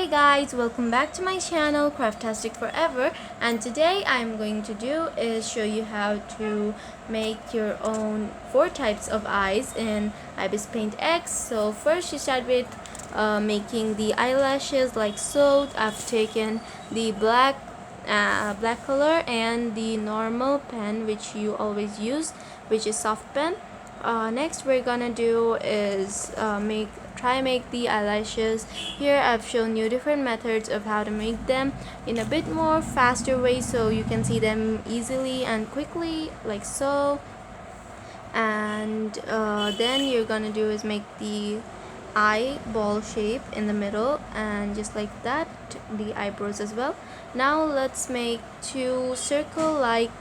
Hey guys, welcome back to my channel Craftastic Forever, and today I'm going to do is show you how to make your own 4 types of eyes in Ibis Paint X. So first you start with making the eyelashes like so. I've taken the black color and the normal pen which you always use, which is soft pen. Next we're gonna do is make the eyelashes. Here I've shown you different methods of how to make them in a bit more faster way so you can see them easily and quickly, like so. And then you're gonna do is make the eyeball shape in the middle, and just like that the eyebrows as well. Now let's make 2 circle like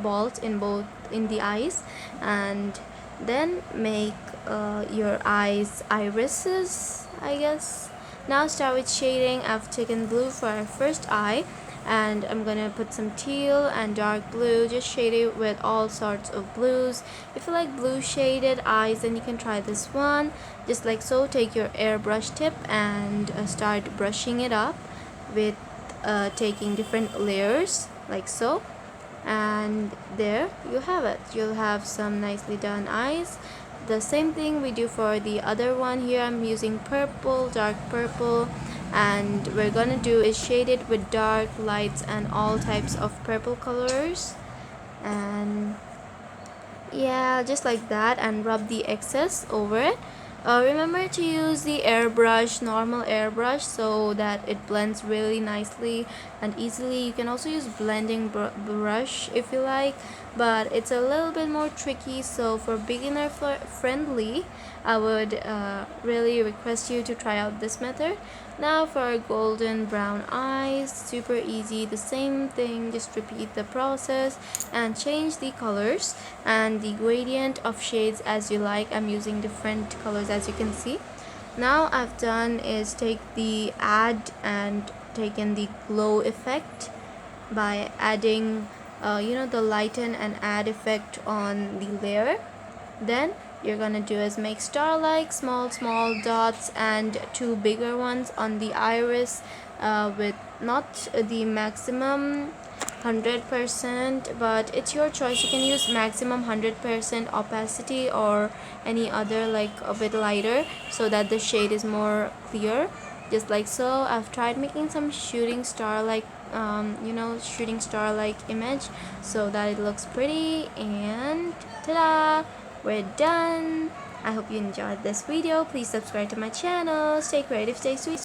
balls in the eyes, and then make your eyes irises, I guess. Now start with shading. I've taken blue for our first eye, and I'm gonna put some teal and dark blue, just shade it with all sorts of blues. If you like blue shaded eyes, then you can try this one, just like so. Take your airbrush tip and start brushing it up with taking different layers like so, and there you have it. You'll have some nicely done eyes. The same thing we do for the other one. Here I'm using purple, dark purple, and we're gonna do is shade it with dark lights and all types of purple colors, and yeah, just like that, and rub the excess over it. Remember to use the airbrush, normal airbrush, so that it blends really nicely and easily. You can also use blending brush if you like, but it's a little bit more tricky, so for beginner friendly I would really request you to try out this method. Now for golden brown eyes, super easy, the same thing, just repeat the process and change the colors and the gradient of shades as you like. I'm using different colors as you can see. Now I've done is take the add and taken the glow effect by adding the lighten and add effect on the layer. Then you're gonna do is make star like small dots and 2 bigger ones on the iris, with not the maximum 100%, but it's your choice. You can use maximum 100% opacity or any other, like a bit lighter, so that the shade is more clear, just like so. I've tried making some shooting star like image so that it looks pretty, and ta-da, we're done. I hope you enjoyed this video. Please subscribe to my channel. Stay creative, stay sweet.